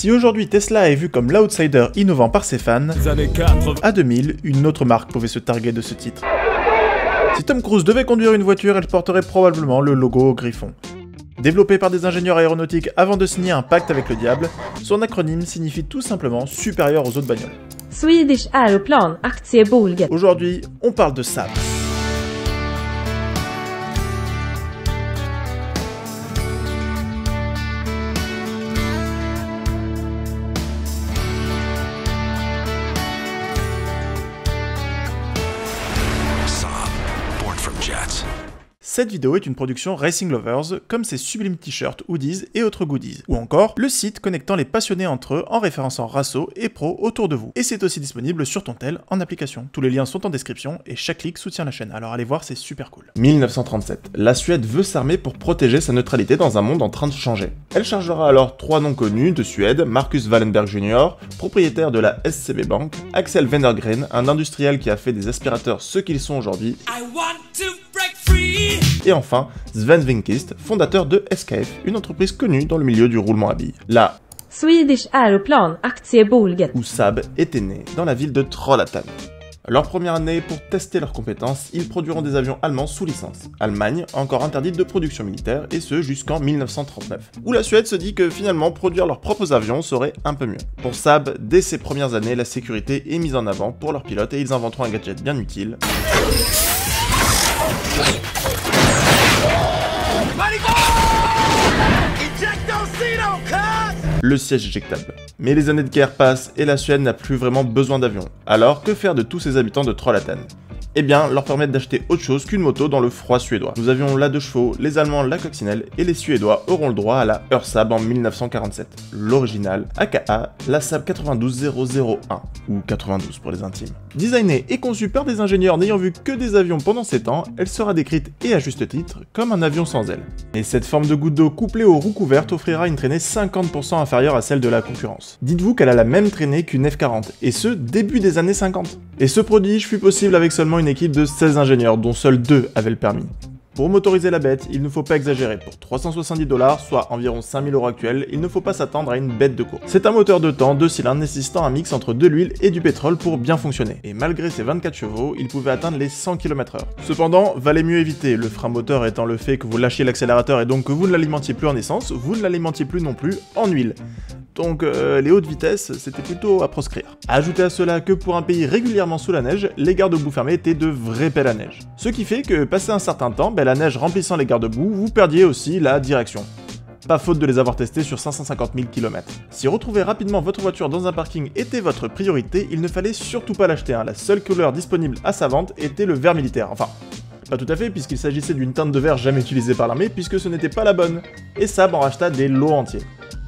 Si aujourd'hui Tesla est vu comme l'outsider innovant par ses fans, à 2000, une autre marque pouvait se targuer de ce titre. Si Tom Cruise devait conduire une voiture, elle porterait probablement le logo Griffon. Développé par des ingénieurs aéronautiques avant de signer un pacte avec le diable, son acronyme signifie tout simplement supérieur aux autres bagnoles. Swedish Aeroplan Aktiebolaget. Aujourd'hui, on parle de Saab. Cette vidéo est une production Racing Lovers, comme ses sublimes t-shirts, hoodies et autres goodies, ou encore le site connectant les passionnés entre eux en référençant Rasso et Pro autour de vous. Et c'est aussi disponible sur ton tel en application. Tous les liens sont en description et chaque clic soutient la chaîne, alors allez voir, c'est super cool. 1937. La Suède veut s'armer pour protéger sa neutralité dans un monde en train de changer. Elle chargera alors 3 noms connus de Suède, Marcus Wallenberg Jr., propriétaire de la SCB Bank, Axel Wenner-Gren, un industriel qui a fait des aspirateurs ce qu'ils sont aujourd'hui, et enfin, Sven Winkist, fondateur de SKF, une entreprise connue dans le milieu du roulement à billes. La Swedish Aeroplan Aktiebolaget, où Saab était né dans la ville de Trollhättan. Leur première année, pour tester leurs compétences, ils produiront des avions allemands sous licence. Allemagne, encore interdite de production militaire, et ce jusqu'en 1939. Où la Suède se dit que finalement, produire leurs propres avions serait un peu mieux. Pour Saab, dès ses premières années, la sécurité est mise en avant pour leurs pilotes et ils inventeront un gadget bien utile. Le siège éjectable. Mais les années de guerre passent et la Suède n'a plus vraiment besoin d'avions. Alors, que faire de tous ces habitants de Trollhättan ? Eh bien, leur permettre d'acheter autre chose qu'une moto dans le froid suédois. Nous avions la 2 chevaux, les Allemands la coccinelle, et les Suédois auront le droit à la Saab en 1947. L'original, aka la Saab 92001, ou 92 pour les intimes. Designée et conçue par des ingénieurs n'ayant vu que des avions pendant 7 ans, elle sera décrite, et à juste titre, comme un avion sans ailes. Et cette forme de goutte d'eau couplée aux roues couvertes offrira une traînée 50% inférieure à celle de la concurrence. Dites-vous qu'elle a la même traînée qu'une F40, et ce, début des années 50. Et ce prodige fut possible avec seulement une équipe de 16 ingénieurs, dont seuls 2 avaient le permis. Pour motoriser la bête, il ne faut pas exagérer. Pour 370 $, soit environ 5000 € actuels, il ne faut pas s'attendre à une bête de course. C'est un moteur de temps 2 cylindres nécessitant un mix entre de l'huile et du pétrole pour bien fonctionner. Et malgré ses 24 chevaux, il pouvait atteindre les 100 km/h. Cependant, valait mieux éviter, le frein moteur étant le fait que vous lâchiez l'accélérateur et donc que vous ne l'alimentiez plus en essence, vous ne l'alimentiez plus non plus en huile. Donc les hautes vitesses, c'était plutôt à proscrire. Ajoutez à cela que pour un pays régulièrement sous la neige, les garde-boue fermés étaient de vraies pelles à neige. Ce qui fait que, passé un certain temps, la neige remplissant les garde-boue, vous perdiez aussi la direction. Pas faute de les avoir testés sur 550 000 km. Si retrouver rapidement votre voiture dans un parking était votre priorité, il ne fallait surtout pas l'acheter. La seule couleur disponible à sa vente était le vert militaire. Enfin, pas tout à fait, puisqu'il s'agissait d'une teinte de vert jamais utilisée par l'armée, puisque ce n'était pas la bonne. Et Saab en racheta des lots entiers.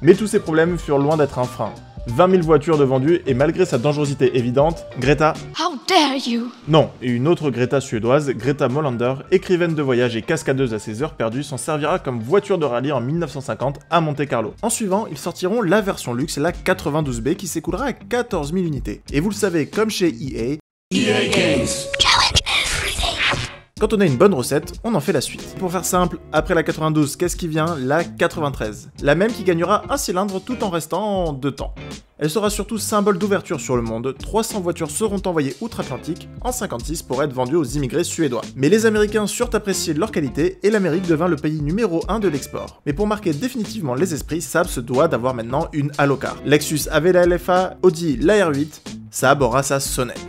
Mais tous ces problèmes furent loin d'être un frein. 20 000 voitures de vendues et malgré sa dangerosité évidente, Greta... How dare you! Non, et une autre Greta suédoise, Greta Molander, écrivaine de voyage et cascadeuse à ses heures perdues, s'en servira comme voiture de rallye en 1950 à Monte-Carlo. En suivant, ils sortiront la version luxe, la 92B, qui s'écoulera à 14 000 unités. Et vous le savez, comme chez EA Games. Quand on a une bonne recette, on en fait la suite. Pour faire simple, après la 92, qu'est-ce qui vient? La 93. La même qui gagnera un cylindre tout en restant en 2 temps. Elle sera surtout symbole d'ouverture sur le monde, 300 voitures seront envoyées outre-Atlantique en 56 pour être vendues aux immigrés suédois. Mais les Américains surent apprécier leur qualité et l'Amérique devint le pays numéro 1 de l'export. Mais pour marquer définitivement les esprits, Saab se doit d'avoir maintenant une Halocar. Lexus avait la LFA, Audi la R8, Saab aura sa sonnette.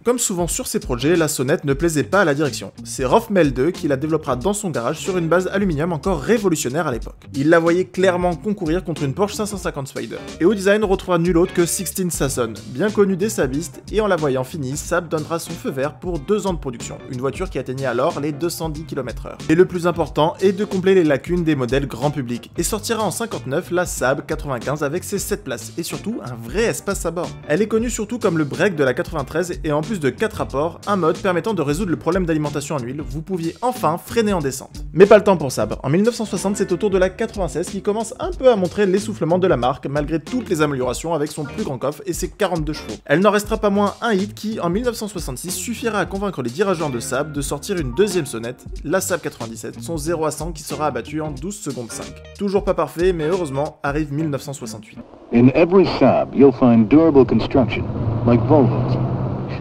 Comme souvent sur ses projets, la sonnette ne plaisait pas à la direction. C'est Rolf Melde qui la développera dans son garage sur une base aluminium encore révolutionnaire à l'époque. Il la voyait clairement concourir contre une Porsche 550 Spider. Et au design, on retrouvera nul autre que Sixteen Sasson, bien connu des Saabistes, et en la voyant finie, Saab donnera son feu vert pour 2 ans de production, une voiture qui atteignait alors les 210 km/h. Et le plus important est de combler les lacunes des modèles grand public, et sortira en 59 la Saab 95 avec ses 7 places, et surtout un vrai espace à bord. Elle est connue surtout comme le break de la 93, et en plus plus de 4 rapports, un mode permettant de résoudre le problème d'alimentation en huile, vous pouviez enfin freiner en descente. Mais pas le temps pour Saab. En 1960, c'est au tour de la 96 qui commence un peu à montrer l'essoufflement de la marque malgré toutes les améliorations avec son plus grand coffre et ses 42 chevaux. Elle n'en restera pas moins un hit qui, en 1966, suffira à convaincre les dirigeants de Saab de sortir une deuxième sonnette, la Saab 97, son 0 à 100 qui sera abattu en 12 secondes 5. Toujours pas parfait, mais heureusement, arrive 1968. In every Saab, you'll find durable construction, like Volvo's,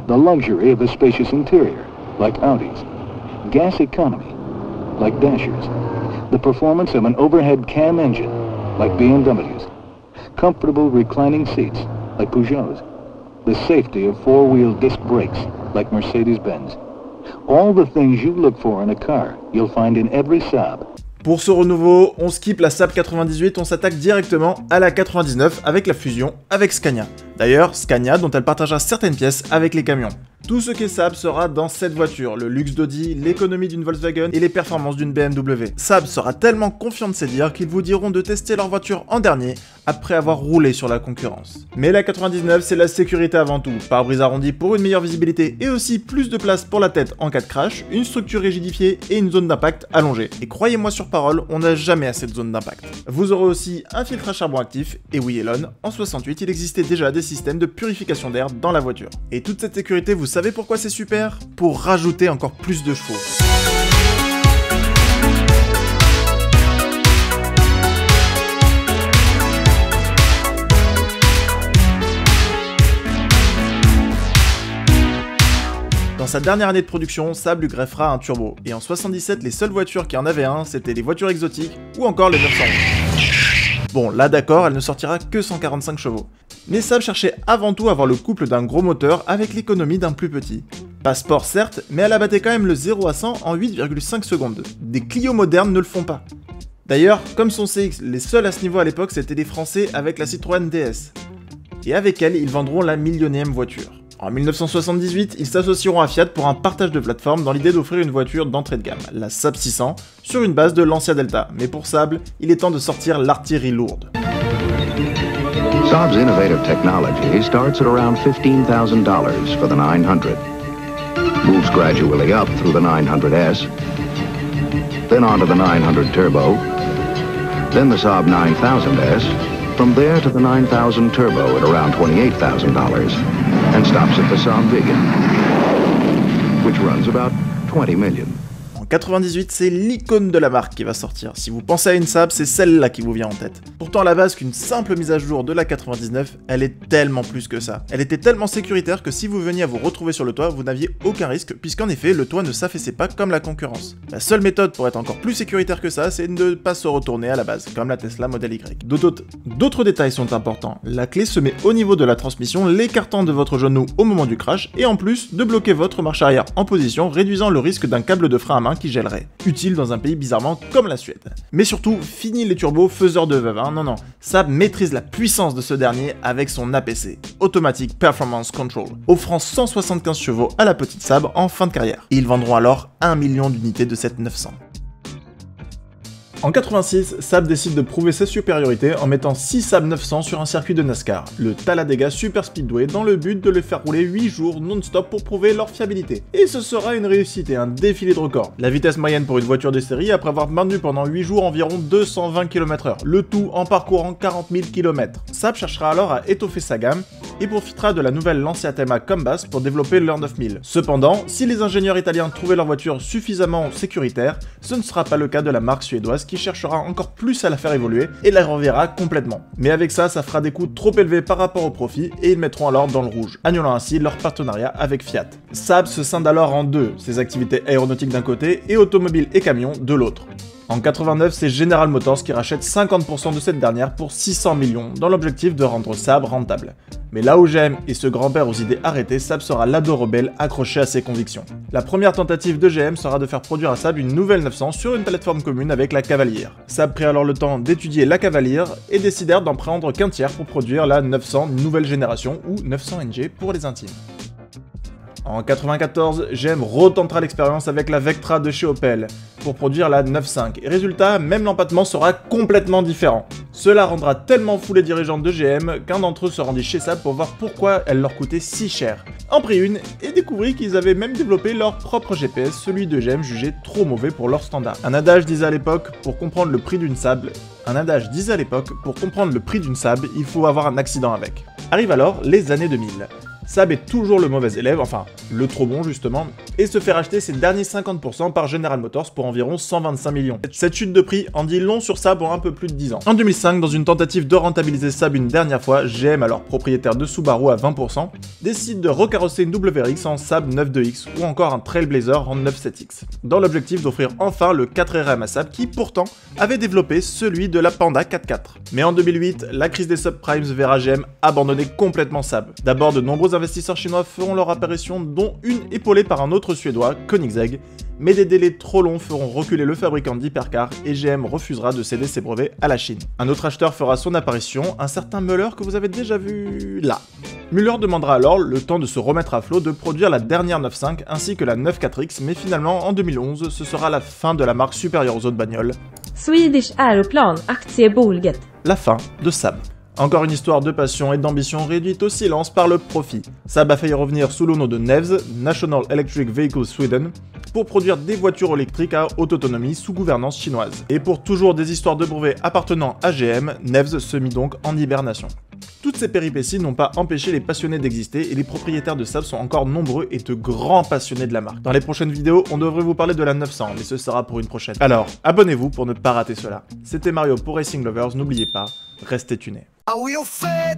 the luxury of a spacious interior, like Audi's, gas economy, like Dashers, the performance of an overhead cam engine, like BMW's, comfortable reclining seats, like Peugeot's, the safety of four-wheel disc brakes, like Mercedes-Benz. All the things you look for in a car, you'll find in every Saab. Pour ce renouveau, on skip la Saab 98, on s'attaque directement à la 99 avec la fusion avec Scania. D'ailleurs, Scania dont elle partagera certaines pièces avec les camions. Tout ce qu'est Saab sera dans cette voiture, le luxe d'Audi, l'économie d'une Volkswagen et les performances d'une BMW. Saab sera tellement confiant de ses dires qu'ils vous diront de tester leur voiture en dernier après avoir roulé sur la concurrence. Mais la 99, c'est la sécurité avant tout. Pare-brise arrondi pour une meilleure visibilité et aussi plus de place pour la tête en cas de crash, une structure rigidifiée et une zone d'impact allongée. Et croyez-moi sur parole, on n'a jamais assez de zone d'impact. Vous aurez aussi un filtre à charbon actif, et oui Elon, en 68 il existait déjà des systèmes de purification d'air dans la voiture. Et toute cette sécurité, vous savez pourquoi c'est super? Pour rajouter encore plus de chevaux. Dans sa dernière année de production, Saab lui greffera un turbo, et en 77, les seules voitures qui en avaient un, c'était les voitures exotiques, ou encore les 911. Bon, là d'accord, elle ne sortira que 145 chevaux. Mais Saab cherchait avant tout à avoir le couple d'un gros moteur avec l'économie d'un plus petit. Pas sport certes, mais elle abattait quand même le 0 à 100 en 8,5 secondes. Des Clio modernes ne le font pas. D'ailleurs, comme son CX, les seuls à ce niveau à l'époque c'était les Français avec la Citroën DS. Et avec elle, ils vendront la millionième voiture. En 1978, ils s'associeront à Fiat pour un partage de plateforme dans l'idée d'offrir une voiture d'entrée de gamme, la Saab 600, sur une base de Lancia Delta. Mais pour Saab, il est temps de sortir l'artillerie lourde. Saab's innovative technology starts at around $15,000 for the 900. Moves gradually up through the 900S, then onto the 900 Turbo, then the Saab 9000S, from there to the 9000 Turbo at around $28,000, and stops at the Saab Viggen, which runs about 20 million. En 98, c'est l'icône de la marque qui va sortir. Si vous pensez à une Saab, c'est celle-là qui vous vient en tête. Pourtant, à la base, qu'une simple mise à jour de la 99, elle est tellement plus que ça. Elle était tellement sécuritaire que si vous veniez à vous retrouver sur le toit, vous n'aviez aucun risque, puisqu'en effet, le toit ne s'affaissait pas comme la concurrence. La seule méthode pour être encore plus sécuritaire que ça, c'est de ne pas se retourner à la base, comme la Tesla Model Y. D'autres détails sont importants. La clé se met au niveau de la transmission, l'écartant de votre genou au moment du crash, et en plus, de bloquer votre marche arrière en position, réduisant le risque d'un câble de frein à main qui gèlerait. Utile dans un pays bizarrement comme la Suède. Mais surtout, fini les turbos faiseurs de veuve, hein. Non, Saab maîtrise la puissance de ce dernier avec son APC, Automatic Performance Control, offrant 175 chevaux à la petite Saab en fin de carrière. Et ils vendront alors 1 million d'unités de cette 900. En 86, Saab décide de prouver sa supériorité en mettant 6 Saab 900 sur un circuit de NASCAR, le Talladega Super Speedway, dans le but de les faire rouler 8 jours non-stop pour prouver leur fiabilité. Et ce sera une réussite et un défilé de records. La vitesse moyenne pour une voiture de série après avoir maintenu pendant 8 jours environ 220 km/h, le tout en parcourant 40 000 km. Saab cherchera alors à étoffer sa gamme et profitera de la nouvelle Lancia Thema Combus pour développer leur 9000. Cependant, si les ingénieurs italiens trouvaient leur voiture suffisamment sécuritaire, ce ne sera pas le cas de la marque suédoise qui cherchera encore plus à la faire évoluer et la reverra complètement. Mais avec ça fera des coûts trop élevés par rapport au profit et ils mettront alors dans le rouge, annulant ainsi leur partenariat avec Fiat. Saab se scinde alors en deux, ses activités aéronautiques d'un côté et automobiles et camions de l'autre. En 89, c'est General Motors qui rachète 50% de cette dernière pour 600 millions, dans l'objectif de rendre Saab rentable. Mais là où GM est ce grand-père aux idées arrêtées, Saab sera l'ado rebelle accroché à ses convictions. La première tentative de GM sera de faire produire à Saab une nouvelle 900 sur une plateforme commune avec la Cavalier. Saab prit alors le temps d'étudier la Cavalier et décidèrent d'en prendre qu'un tiers pour produire la 900 nouvelle génération ou 900 NG pour les intimes. En 94, GM retentera l'expérience avec la Vectra de chez Opel. pour produire la 9.5. Et résultat, même l'empattement sera complètement différent. Cela rendra tellement fou les dirigeants de GM qu'un d'entre eux se rendit chez Saab pour voir pourquoi elle leur coûtait si cher. En prit une et découvrit qu'ils avaient même développé leur propre GPS, celui de GM jugé trop mauvais pour leur standard. Un adage disait à l'époque, pour comprendre le prix d'une Saab, il faut avoir un accident avec. Arrivent alors les années 2000. Saab est toujours le mauvais élève, enfin, le trop bon justement, et se fait racheter ses derniers 50% par General Motors pour environ 125 millions. Cette chute de prix en dit long sur Saab en un peu plus de 10 ans. En 2005, dans une tentative de rentabiliser Saab une dernière fois, GM, alors propriétaire de Subaru à 20%, décide de recarrosser une WRX en Saab 9.2X ou encore un Trailblazer en 9.7X, dans l'objectif d'offrir enfin le 4RM à Saab qui pourtant avait développé celui de la Panda 4x4. Mais en 2008, la crise des subprimes verra GM abandonner complètement Saab. D'abord, de nombreux investisseurs chinois feront leur apparition, dont une épaulée par un autre suédois, Koenigsegg, mais des délais trop longs feront reculer le fabricant d'hypercars et GM refusera de céder ses brevets à la Chine. Un autre acheteur fera son apparition, un certain Müller que vous avez déjà vu là. Müller demandera alors le temps de se remettre à flot de produire la dernière 9.5 ainsi que la 9.4X, mais finalement en 2011 ce sera la fin de la marque supérieure aux autres bagnoles. Swedish Aeroplan Aktiebolaget. La fin de Saab. Encore une histoire de passion et d'ambition réduite au silence par le profit. Saab a failli revenir sous le nom de NEVS, National Electric Vehicle Sweden, pour produire des voitures électriques à haute autonomie sous gouvernance chinoise. Et pour toujours des histoires de brevets appartenant à GM, NEVS se mit donc en hibernation. Toutes ces péripéties n'ont pas empêché les passionnés d'exister et les propriétaires de Saab sont encore nombreux et de grands passionnés de la marque. Dans les prochaines vidéos, on devrait vous parler de la 900, mais ce sera pour une prochaine. Alors, abonnez-vous pour ne pas rater cela. C'était Mario pour Racing Lovers, n'oubliez pas, restez tunés. Ah oui, au fait,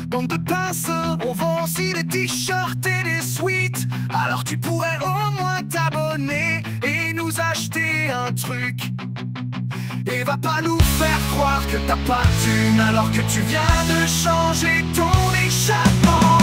bande de pinces, on vend aussi des t-shirts et des suites. Alors tu pourrais au moins t'abonner et nous acheter un truc. Et va pas nous faire croire que t'as pas de thune alors que tu viens de changer ton échappement.